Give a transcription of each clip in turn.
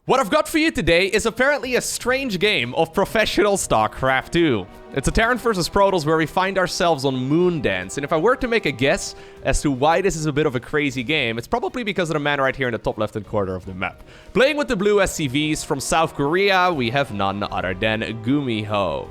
What I've got for you today is apparently a strange game of professional StarCraft 2. It's a Terran versus Protoss where we find ourselves on Moondance, and if I were to make a guess as to why this is a bit of a crazy game, it's probably because of the man right here in the top left-hand corner of the map. Playing with the blue SCVs from South Korea, we have none other than Gumiho.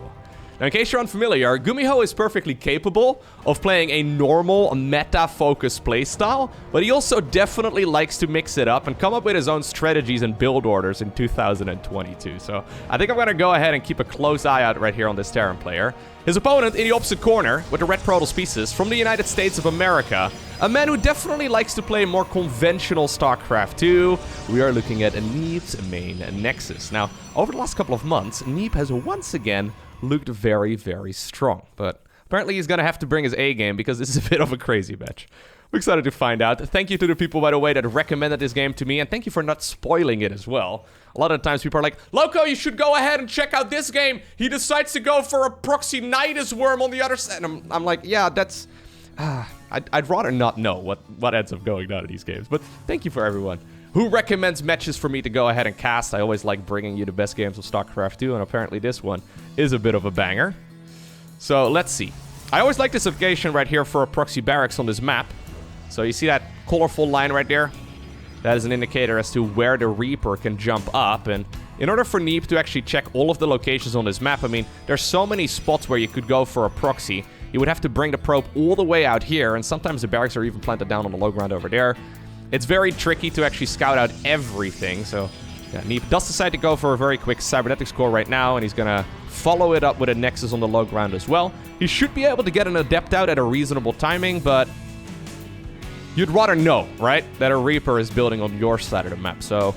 Now, in case you're unfamiliar, Gumiho is perfectly capable of playing a normal, meta-focused playstyle, but he also definitely likes to mix it up and come up with his own strategies and build orders in 2022. So I think I'm going to go ahead and keep a close eye out right here on this Terran player. His opponent in the opposite corner, with the red Protoss pieces, from the United States of America, a man who definitely likes to play more conventional StarCraft 2. We are looking at Neeb's main Nexus. Now, over the last couple of months, Neeb has once again looked very, very strong. But apparently he's going to have to bring his A game because this is a bit of a crazy match. I'm excited to find out. Thank you to the people, by the way, that recommended this game to me. And thank you for not spoiling it as well. A lot of times people are like, Loko, you should go ahead and check out this game. He decides to go for a proxy Nidus worm on the other side. And I'm like, yeah, that's... I'd rather not know what ends up going down in these games. But thank you for everyone who recommends matches for me to go ahead and cast. I always like bringing you the best games of StarCraft 2, and apparently this one is a bit of a banger. So let's see. I always like this occasion right here for a proxy barracks on this map. So you see that colorful line right there? That is an indicator as to where the Reaper can jump up, and in order for Neeb to actually check all of the locations on this map, I mean, there's so many spots where you could go for a proxy. You would have to bring the probe all the way out here, and sometimes the barracks are even planted down on the low ground over there. It's very tricky to actually scout out everything, so yeah, Neeb does decide to go for a very quick cybernetics core right now, and he's gonna follow it up with a Nexus on the low ground as well. He should be able to get an Adept out at a reasonable timing, but you'd rather know, right, that a Reaper is building on your side of the map. So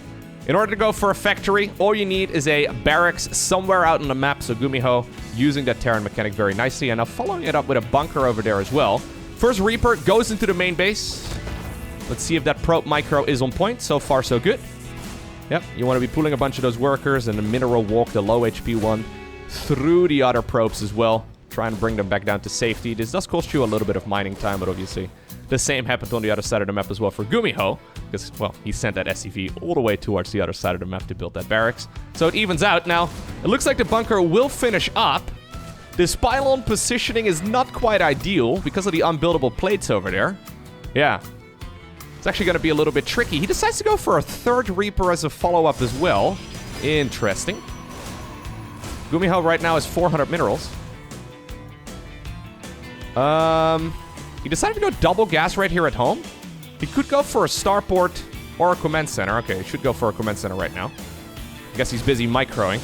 in order to go for a factory, all you need is a barracks somewhere out on the map. So Gumiho using that Terran mechanic very nicely, and now following it up with a bunker over there as well. First Reaper goes into the main base. Let's see if that probe micro is on point. So far, so good. Yep, you want to be pulling a bunch of those workers and the mineral walk, the low HP one, through the other probes as well. Trying to bring them back down to safety. This does cost you a little bit of mining time, but obviously the same happened on the other side of the map as well for Gumiho, because, well, he sent that SCV all the way towards the other side of the map to build that barracks. So it evens out. Now, it looks like the bunker will finish up. This pylon positioning is not quite ideal because of the unbuildable plates over there. Yeah. It's actually going to be a little bit tricky. He decides to go for a third Reaper as a follow-up as well. Interesting. Gumiho right now has 400 minerals. He decided to go double gas right here at home. He could go for a starport or a command center. Okay, he should go for a command center right now. I guess he's busy microing.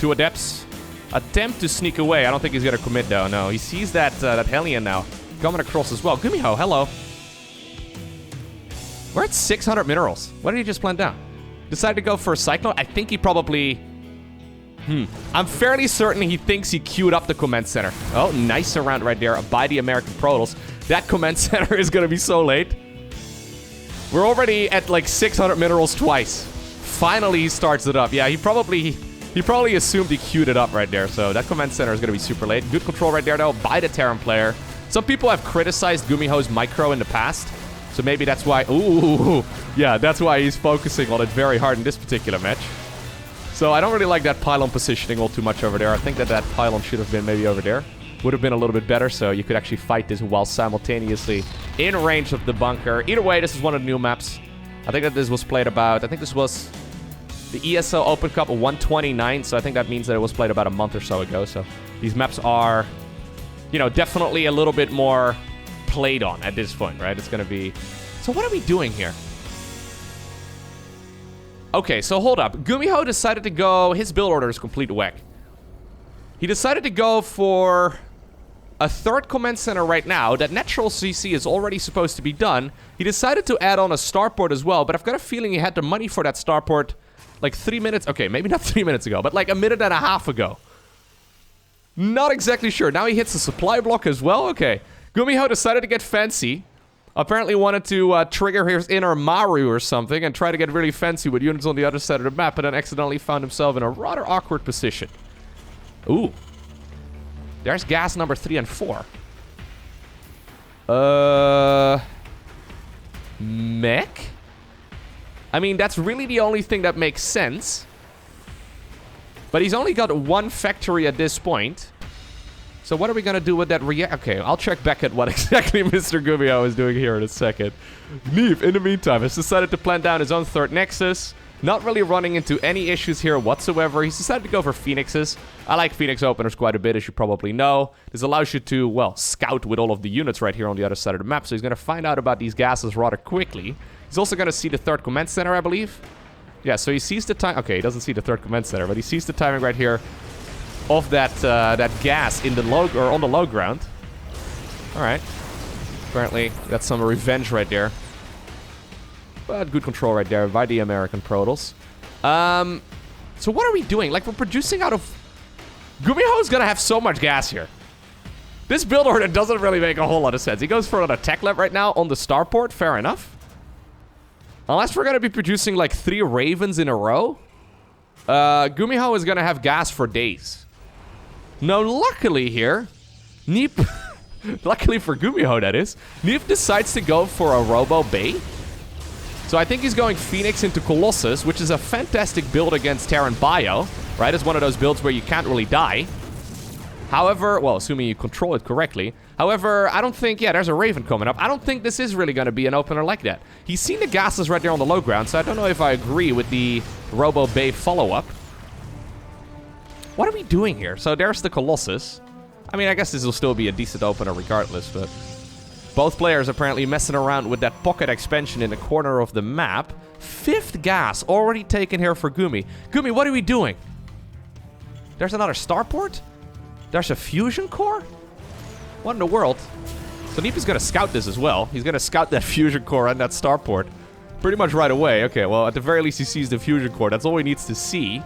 2 Adepts. Attempt to sneak away. I don't think he's going to commit, though. No, he sees that Hellion now coming across as well. Gumiho, hello. We're at 600 minerals. What did he just plant down? Decided to go for a Cyclone? I think he probably... I'm fairly certain he thinks he queued up the command center. Oh, nice round right there by the American Protoss. That command center is going to be so late. We're already at like 600 minerals twice. Finally, he starts it up. Yeah, he probably assumed he queued it up right there. So that command center is going to be super late. Good control right there, though, by the Terran player. Some people have criticized Gumiho's micro in the past. So maybe that's why... Ooh, yeah, that's why he's focusing on it very hard in this particular match. So I don't really like that pylon positioning all too much over there. I think that pylon should have been maybe over there. Would have been a little bit better, so you could actually fight this while simultaneously in range of the bunker. Either way, this is one of the new maps. I think that this was played about... I think this was the ESO Open Cup 129, so I think that means that it was played about a month or so ago. So these maps are, you know, definitely a little bit more played on at this point, right? It's going to be... So what are we doing here? Okay, so hold up. Gumiho decided to go... His build order is complete whack. He decided to go for a third command center right now. That natural CC is already supposed to be done. He decided to add on a starport as well, but I've got a feeling he had the money for that starport like 3 minutes... Okay, maybe not 3 minutes ago, but like a minute and a half ago. Not exactly sure. Now he hits the supply block as well? Okay. Gumiho decided to get fancy. Apparently wanted to trigger his inner Maru or something and try to get really fancy with units on the other side of the map, and then accidentally found himself in a rather awkward position. Ooh. There's gas number 3 and 4. Mech? I mean, that's really the only thing that makes sense. But he's only got one factory at this point. So what are we gonna do with that Okay, I'll check back at what exactly Mr. Gumiho is doing here in a second. Neeb, in the meantime, has decided to plant down his own third Nexus. Not really running into any issues here whatsoever. He's decided to go for Phoenixes. I like Phoenix openers quite a bit, as you probably know. This allows you to, well, scout with all of the units right here on the other side of the map. So he's gonna find out about these gases rather quickly. He's also gonna see the third command center, I believe. Yeah, so he sees the time. Okay, he doesn't see the third command center, but he sees the timing right here of that that gas in the low or on the low ground. All right. Apparently, that's some revenge right there. But good control right there by the American Protoss. So what are we doing? Like, we're producing out of... Gumiho's gonna have so much gas here. This build order doesn't really make a whole lot of sense. He goes for an attack lab right now on the starport. Fair enough. Unless we're gonna be producing like 3 Ravens in a row. Gumiho is gonna have gas for days. Now, luckily here, Neeb... luckily for Gumiho, that is. Neeb decides to go for a Robo Bay. So I think he's going Phoenix into Colossus, which is a fantastic build against Terran Bio. Right? It's one of those builds where you can't really die. However, well, assuming you control it correctly. However, I don't think... Yeah, there's a Raven coming up. I don't think this is really going to be an opener like that. He's seen the gases right there on the low ground, so I don't know if I agree with the Robo Bay follow-up. What are we doing here? So there's the Colossus. I mean, I guess this will still be a decent opener regardless, but... Both players apparently messing around with that pocket expansion in the corner of the map. 5th gas already taken here for Gumi. Gumi, what are we doing? There's another starport? There's a fusion core? What in the world? So Neeb is going to scout this as well. He's going to scout that fusion core and that starport pretty much right away. Okay, well, at the very least, he sees the fusion core. That's all he needs to see.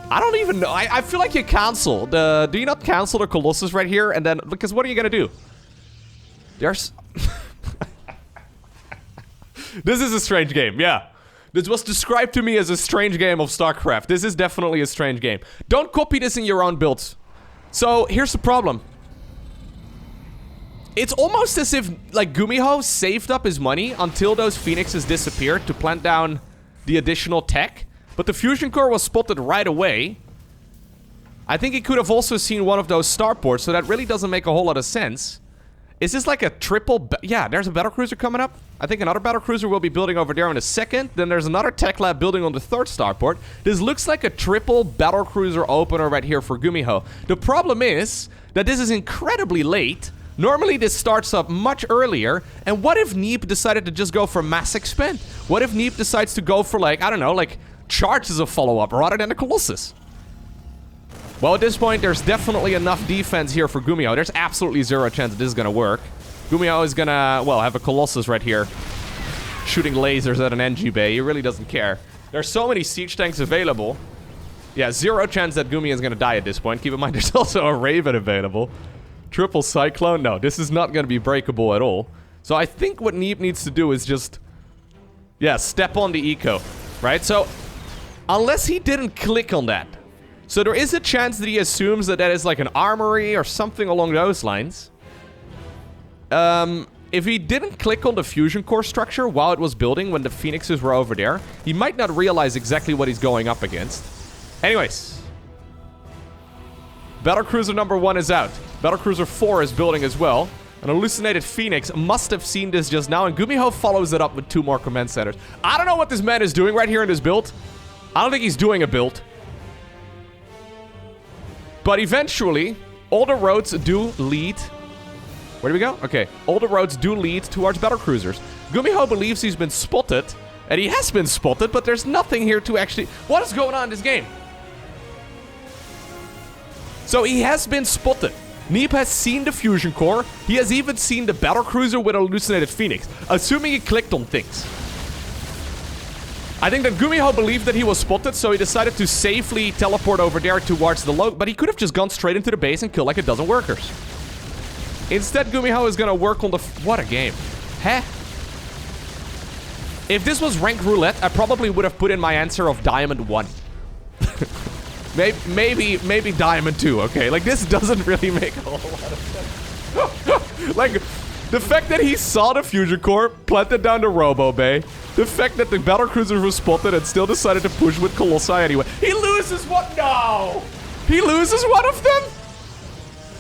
I don't even know. I feel like you cancel. Do you not cancel the Colossus right here? And then, because what are you going to do? There's... This is a strange game, yeah. This was described to me as a strange game of StarCraft. This is definitely a strange game. Don't copy this in your own builds. So, here's the problem. It's almost as if, like, Gumiho saved up his money until those Phoenixes disappeared to plant down the additional tech. But the fusion core was spotted right away. I think he could have also seen one of those starports, so that really doesn't make a whole lot of sense. Is this like a triple... Yeah, there's a Battlecruiser coming up. I think another Battlecruiser will be building over there in a second. Then there's another tech lab building on the 3rd starport. This looks like a triple Battlecruiser opener right here for Gumiho. The problem is that this is incredibly late. Normally this starts up much earlier. And what if Neeb decided to just go for mass expand? What if Neeb decides to go for, like, I don't know, like, charge as a follow-up rather than a Colossus? Well, at this point, there's definitely enough defense here for Gumiho. There's absolutely 0 chance that this is going to work. Gumiho is going to, well, have a Colossus right here. Shooting lasers at an NG bay. He really doesn't care. There's so many siege tanks available. Yeah, 0 chance that Gumi is going to die at this point. Keep in mind, there's also a Raven available. Triple Cyclone. No, this is not going to be breakable at all. So I think what Neeb needs to do is just... Yeah, step on the eco. Right? So, unless he didn't click on that... So there is a chance that he assumes that that is like an armory or something along those lines. If he didn't click on the fusion core structure while it was building when the Phoenixes were over there, he might not realize exactly what he's going up against. Anyways. Battlecruiser number 1 is out. Battlecruiser 4 is building as well. An hallucinated Phoenix must have seen this just now, and Gumiho follows it up with 2 more command centers. I don't know what this man is doing right here in this build. I don't think he's doing a build. But eventually, all the roads do lead... Where do we go? Okay. All the roads do lead towards Battlecruisers. Gumiho believes he's been spotted. And he has been spotted, but there's nothing here to actually... What is going on in this game? So he has been spotted. Neeb has seen the fusion core. He has even seen the Battlecruiser with a hallucinated Phoenix. Assuming he clicked on things. I think that Gumiho believed that he was spotted, so he decided to safely teleport over there towards the low... But he could have just gone straight into the base and killed like a dozen workers. Instead, Gumiho is gonna work on the... What a game. Heh? If this was ranked roulette, I probably would have put in my answer of Diamond 1. maybe Diamond 2, okay? Like, this doesn't really make a whole lot of sense. Like, The fact that he saw the fusion core, planted down the Robo Bay. The fact that the Battlecruisers were spotted and still decided to push with Colossi anyway. He loses one. No! He loses one of them?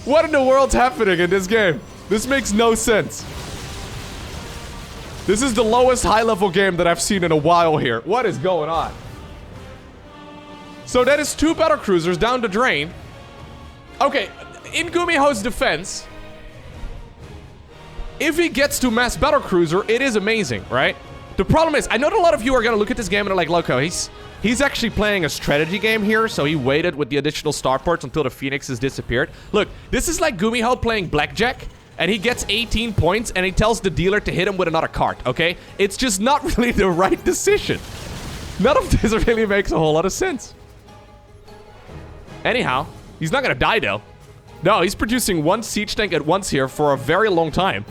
What in the world's happening in this game? This makes no sense. This is the lowest high-level game that I've seen in a while here. What is going on? So that is 2 Battlecruisers down the drain. Okay, in Gumiho's defense, if he gets to mass Battlecruiser, it is amazing, right? The problem is, I know that a lot of you are gonna look at this game and are like, Lowko, he's actually playing a strategy game here, so he waited with the additional starports until the Phoenixes disappeared. Look, this is like Gumiho playing blackjack, and he gets 18 points, and he tells the dealer to hit him with another card, okay? It's just not really the right decision. None of this really makes a whole lot of sense. Anyhow, he's not gonna die, though. No, he's producing 1 siege tank at once here for a very long time.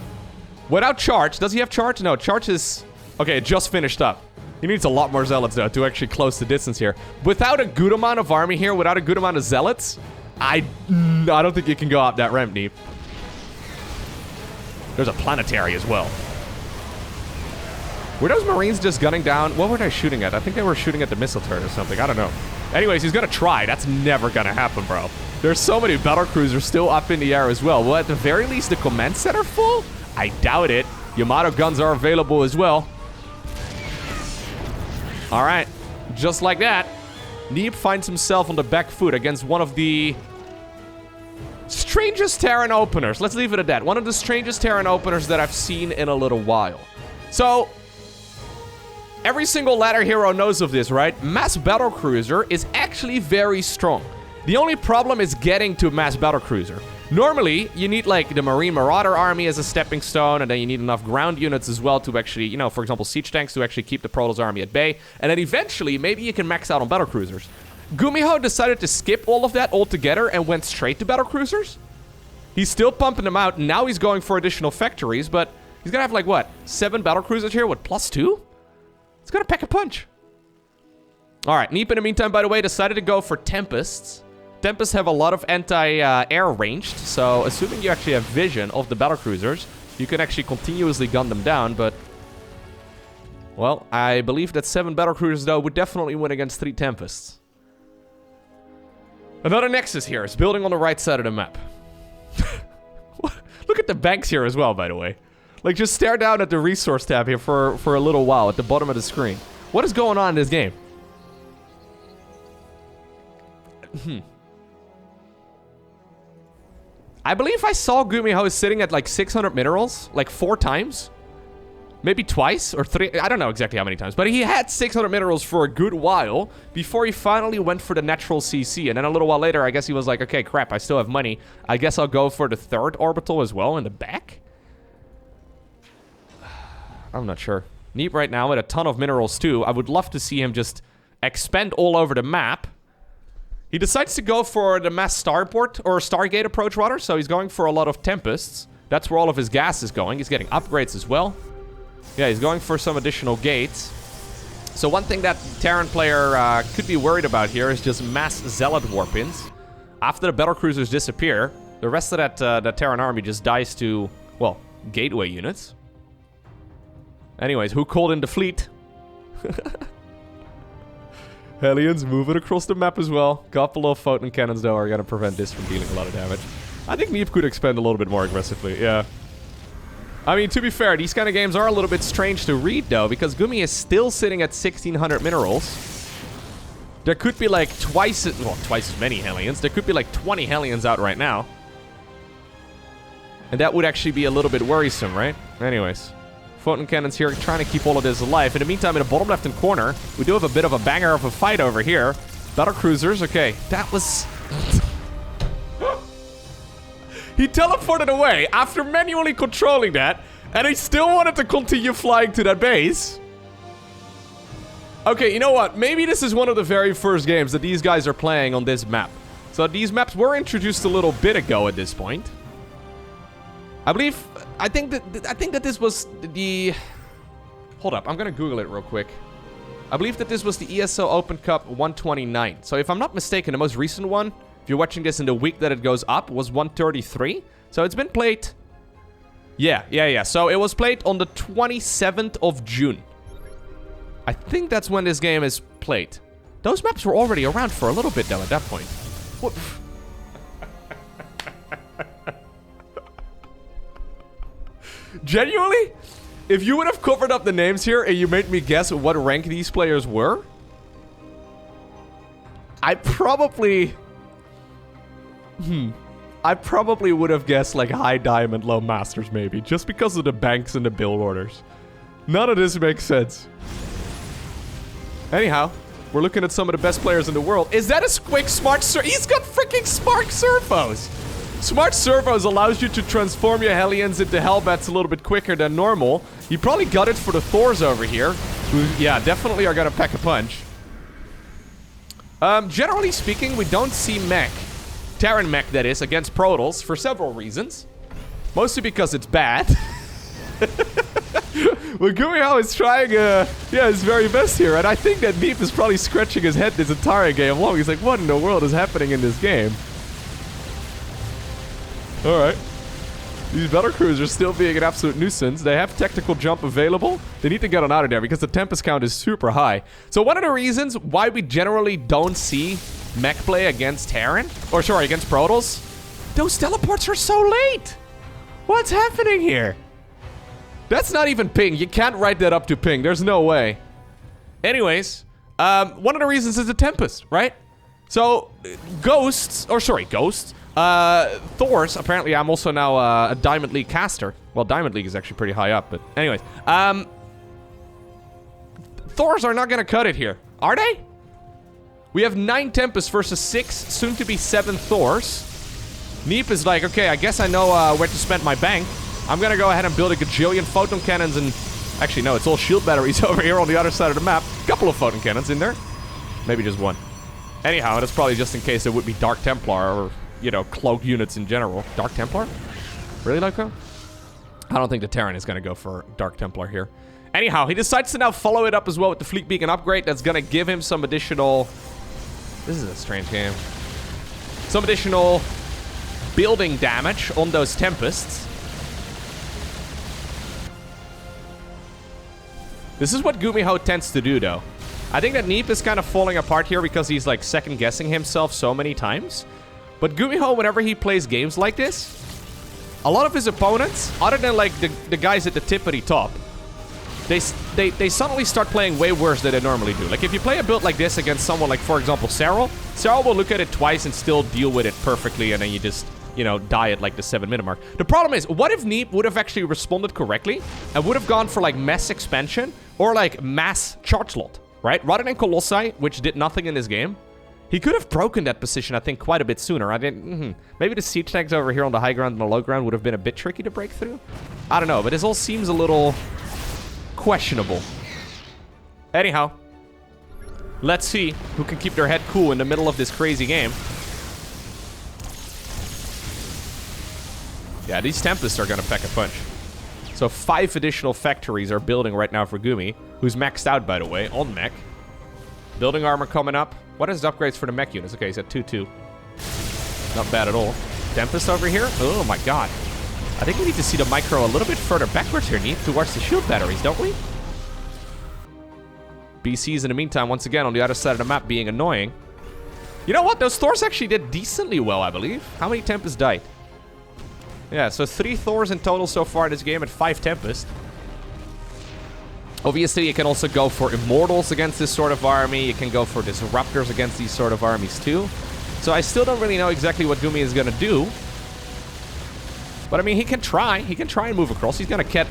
Without charge. Does he have charge? No, charge is... Okay, it just finished up. He needs a lot more zealots, though, to actually close the distance here. Without a good amount of army here, without a good amount of zealots, I don't think you can go up that ramp, Neeb. There's a planetary as well. Were those Marines just gunning down? What were they shooting at? I think they were shooting at the missile turret or something. I don't know. Anyways, he's gonna try. That's never gonna happen, bro. There's so many Battlecruisers still up in the air as well. Well, at the very least, the command center full? I doubt it. Yamato guns are available as well. All right. Just like that, Neeb finds himself on the back foot against one of the strangest Terran openers. Let's leave it at that. One of the strangest Terran openers that I've seen in a little while. So, every single ladder hero knows of this, right? Mass Battlecruiser is actually very strong. The only problem is getting to Mass Battlecruiser. Normally, you need, like, the Marine Marauder army as a stepping stone, and then you need enough ground units as well to actually, you know, for example, siege tanks to actually keep the Protoss army at bay. And then eventually, maybe you can max out on Battlecruisers. Gumiho decided to skip all of that altogether and went straight to Battlecruisers. He's still pumping them out. Now he's going for additional factories, but he's gonna have, like, what, 7 Battlecruisers here with +2? It's gonna pack a punch. All right, Neeb, in the meantime, by the way, decided to go for Tempests. Tempests have a lot of anti-air ranged, so assuming you actually have vision of the Battlecruisers, you can actually continuously gun them down, but... Well, I believe that 7 Battlecruisers, though, would definitely win against 3 Tempests. Another Nexus here is building on the right side of the map. Look at the banks here as well, by the way. Like, just stare down at the resource tab here for a little while at the bottom of the screen. What is going on in this game? I believe I saw Gumiho sitting at like 600 minerals, like 4 times. Maybe twice or 3. I don't know exactly how many times. But he had 600 minerals for a good while before he finally went for the natural CC. And then a little while later, I guess he was like, okay, crap, I still have money. I guess I'll go for the 3rd orbital as well in the back. I'm not sure. Neeb right now with a ton of minerals too. I would love to see him just expand all over the map. He decides to go for the mass starport, or Stargate approach rather, so he's going for a lot of Tempests. That's where all of his gas is going. He's getting upgrades as well. Yeah, he's going for some additional gates. So one thing that Terran player could be worried about here is just mass Zealot warp-ins. After the Battlecruisers disappear, the rest of that Terran army just dies to, well, gateway units. Anyways, who called in the fleet? Hellions moving across the map as well. Couple of photon cannons, though, are going to prevent this from dealing a lot of damage. I think Neeb could expand a little bit more aggressively, yeah. I mean, to be fair, these kind of games are a little bit strange to read, though, because Gumi is still sitting at 1,600 minerals. There could be, like, twice as many Hellions. There could be, like, 20 Hellions out right now. And that would actually be a little bit worrisome, right? Anyways. Photon cannons here, trying to keep all of this alive. In the meantime, in the bottom left-hand corner, we do have a bit of a banger of a fight over here. Battlecruisers, okay. That was... He teleported away after manually controlling that, and he still wanted to continue flying to that base. Okay, you know what? Maybe this is one of the very first games that these guys are playing on this map. So these maps were introduced a little bit ago at this point. I think that this was the... Hold up, I'm gonna Google it real quick. I believe that this was the ESO Open Cup 129. So if I'm not mistaken, the most recent one, if you're watching this in the week that it goes up, was 133. So it's been played... Yeah. So it was played on the 27th of June. I think that's when this game is played. Those maps were already around for a little bit, though, at that point. What? Genuinely? If you would have covered up the names here and you made me guess what rank these players were, I probably would have guessed like high diamond, low masters maybe, just because of the banks and the build orders. None of this makes sense. Anyhow, we're looking at some of the best players in the world. Is that a quick smart servo? He's got freaking smart servos. Smart servos allows you to transform your Hellions into Hellbats a little bit quicker than normal. You probably got it for the Thors over here, who, yeah, definitely are gonna pack a punch. Generally speaking, we don't see mech, Terran mech that is, against Protoss for several reasons. Mostly because it's bad. Well, Gumiho is trying, his very best here, and I think that Neeb is probably scratching his head this entire game long. He's like, what in the world is happening in this game? Alright. These Battlecruisers still being an absolute nuisance. They have tactical jump available. They need to get on out of there because the Tempest count is super high. So one of the reasons why we generally don't see mech play against Terran, or sorry, against Protoss, those teleports are so late. What's happening here? That's not even ping. You can't write that up to ping. There's no way. Anyways, one of the reasons is the Tempest, right? So, Ghosts, Thors, apparently I'm also now a Diamond League caster. Well, Diamond League is actually pretty high up, but anyways. Thors are not gonna cut it here, are they? We have 9 Tempests versus 6, soon to be 7 Thors. Neeb is like, okay, I guess I know where to spend my bank. I'm gonna go ahead and build a gajillion photon cannons and... Actually, no, it's all shield batteries over here on the other side of the map. Couple of photon cannons in there. Maybe just one. Anyhow, that's probably just in case it would be Dark Templar or, you know, cloak units in general. Dark Templar? Really, Lowko? I don't think the Terran is gonna go for Dark Templar here. Anyhow, he decides to now follow it up as well with the Fleet Beacon upgrade. That's gonna give him some additional... This is a strange game. Some additional building damage on those Tempests. This is what Gumiho tends to do, though. I think that Neeb is kind of falling apart here because he's, like, second-guessing himself so many times. But Gumiho, whenever he plays games like this, a lot of his opponents, other than, like, the guys at the tippity top, they suddenly start playing way worse than they normally do. Like, if you play a build like this against someone like, for example, Serral will look at it twice and still deal with it perfectly, and then you just... you know, die at like the 7-minute mark. The problem is, what if Neeb would have actually responded correctly and would have gone for like mass expansion or like mass charge slot, right? Rather than Colossi, which did nothing in this game. He could have broken that position, I think, quite a bit sooner. Maybe the siege tanks over here on the high ground and the low ground would have been a bit tricky to break through. I don't know, but this all seems a little questionable. Anyhow, let's see who can keep their head cool in the middle of this crazy game. Yeah, these Tempests are gonna pack a punch. So 5 additional factories are building right now for Gumi, who's maxed out, by the way, on mech. Building armor coming up. What is the upgrades for the mech units? Okay, he's at 2-2. Not bad at all. Tempest over here? Oh my god. I think we need to see the micro a little bit further backwards here, Neeb, towards the shield batteries, don't we? BCs in the meantime, once again, on the other side of the map being annoying. You know what? Those Thors actually did decently well, I believe. How many Tempests died? Yeah, so 3 Thors in total so far in this game and 5 Tempest. Obviously, you can also go for Immortals against this sort of army. You can go for Disruptors against these sort of armies too. So I still don't really know exactly what Gumi is gonna do. But I mean, he can try. He can try and move across. He's gonna get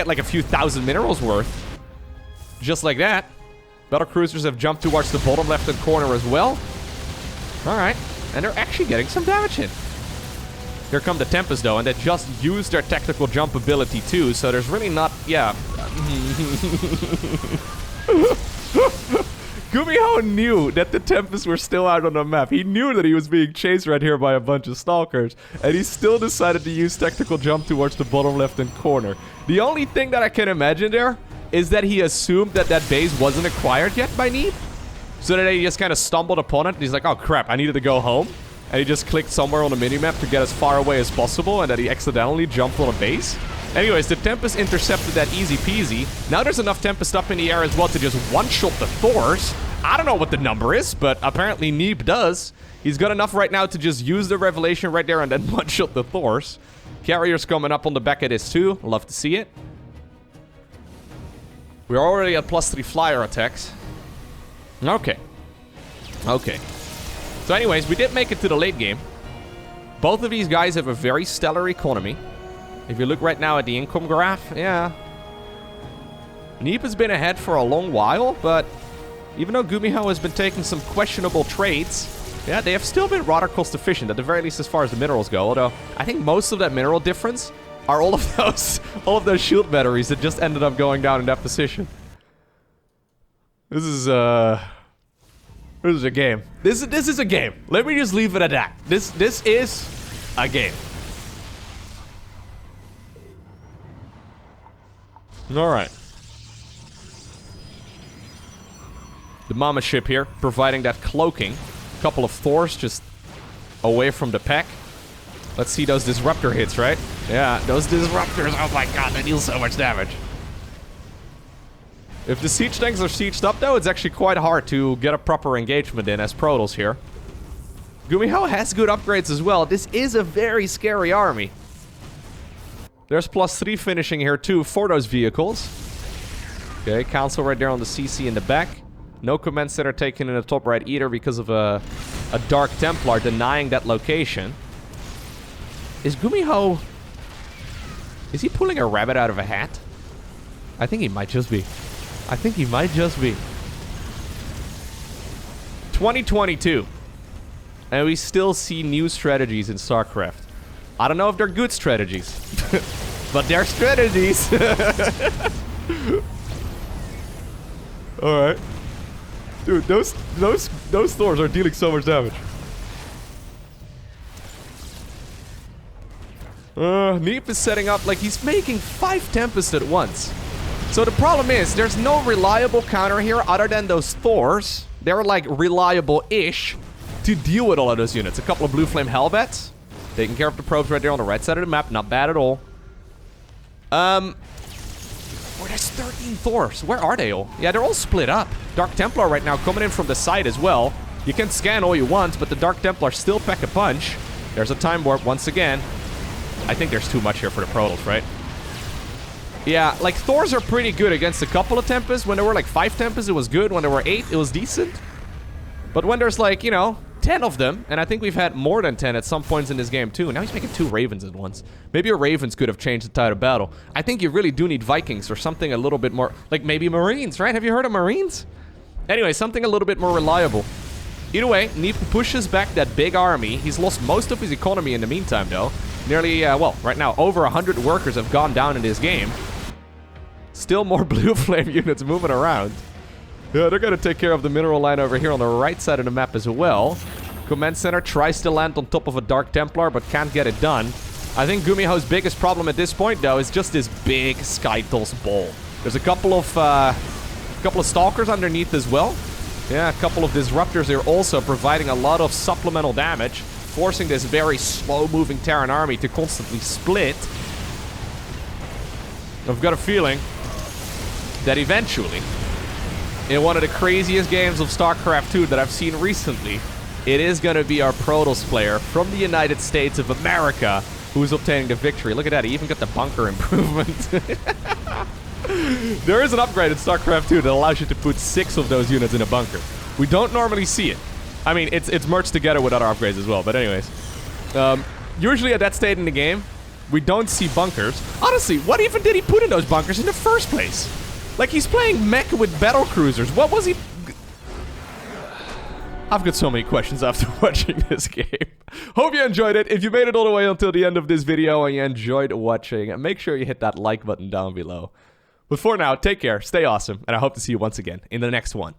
like a few thousand minerals worth. Just like that. Battlecruisers have jumped towards the bottom left-hand corner as well. Alright. And they're actually getting some damage in. Here come the Tempest, though, and they just used their tactical jump ability, too, so there's really not... Yeah. Gumiho knew that the Tempests were still out on the map. He knew that he was being chased right here by a bunch of Stalkers, and he still decided to use tactical jump towards the bottom left-hand corner. The only thing that I can imagine there is that he assumed that that base wasn't acquired yet by Neeb, so that he just kind of stumbled upon it, and he's like, oh crap, I needed to go home. and he just clicked somewhere on the minimap to get as far away as possible, and that he accidentally jumped on a base. Anyways, the Tempest intercepted that easy peasy. Now there's enough Tempest up in the air as well to just one-shot the Thors. I don't know what the number is, but apparently Neeb does. He's got enough right now to just use the Revelation right there and then one-shot the Thors. Carrier's coming up on the back of this too. Love to see it. We're already at +3 flyer attacks. Okay. Okay. So anyways, we did make it to the late game. Both of these guys have a very stellar economy. If you look right now at the income graph, yeah. Neeb has been ahead for a long while, but even though Gumiho has been taking some questionable trades, yeah, they have still been rather cost efficient, at the very least as far as the minerals go. Although, I think most of that mineral difference are all of those shield batteries that just ended up going down in that position. This is a game. This is a game. Let me just leave it at that. This is a game. Alright. The Mama ship here, providing that cloaking. A couple of Thors just away from the pack. Let's see those Disruptor hits, right? Yeah, those Disruptors, oh my god, they deal so much damage. If the siege tanks are sieged up, though, it's actually quite hard to get a proper engagement in as Protoss here. Gumiho has good upgrades as well. This is a very scary army. There's +3 finishing here, too, for those vehicles. Okay, Council right there on the CC in the back. No command center taken in the top right either because of a Dark Templar denying that location. Is Gumiho... is he pulling a rabbit out of a hat? I think he might just be. I think he might just be. 2022. And we still see new strategies in StarCraft. I don't know if they're good strategies. But they're strategies. Alright. Dude, those Thors are dealing so much damage. Neeb is setting up, like, he's making 5 Tempests at once. So the problem is, there's no reliable counter here other than those Thors. They're, like, reliable-ish to deal with all of those units. A couple of Blue Flame Hellbats. Taking care of the probes right there on the right side of the map. Not bad at all. Oh, there's 13 Thors. Where are they all? Yeah, they're all split up. Dark Templar right now coming in from the side as well. You can scan all you want, but the Dark Templar still pack a punch. There's a Time Warp once again. I think there's too much here for the Protoss, right? Yeah, like, Thors are pretty good against a couple of Tempests. When there were, like, 5 Tempests, it was good. When there were 8, it was decent. But when there's, like, you know, 10 of them, and I think we've had more than 10 at some points in this game, too. Now he's making 2 Ravens at once. Maybe a Ravens could have changed the tide of battle. I think you really do need Vikings or something a little bit more... like, maybe Marines, right? Have you heard of Marines? Anyway, something a little bit more reliable. Either way, Neeb pushes back that big army. He's lost most of his economy in the meantime, though. Nearly, well, right now, over 100 workers have gone down in this game. Still more Blue Flame units moving around. Yeah, they're gonna take care of the mineral line over here on the right side of the map as well. Command Center tries to land on top of a Dark Templar, but can't get it done. I think Gumiho's biggest problem at this point, though, is just this big Skytoss ball. There's a couple of Stalkers underneath as well. Yeah, a couple of Disruptors here also providing a lot of supplemental damage, forcing this very slow-moving Terran army to constantly split. I've got a feeling that eventually, in one of the craziest games of StarCraft 2 that I've seen recently, it is going to be our Protoss player from the United States of America who's obtaining the victory. Look at that, he even got the bunker improvement. There is an upgrade in StarCraft 2 that allows you to put 6 of those units in a bunker. We don't normally see it. I mean, it's merged together with other upgrades as well, but anyways. Usually at that state in the game, we don't see bunkers. Honestly, what even did he put in those bunkers in the first place? Like, he's playing mech with Battlecruisers. What was he... I've got so many questions after watching this game. Hope you enjoyed it. If you made it all the way until the end of this video and you enjoyed watching, make sure you hit that like button down below. But for now, take care, stay awesome, and I hope to see you once again in the next one.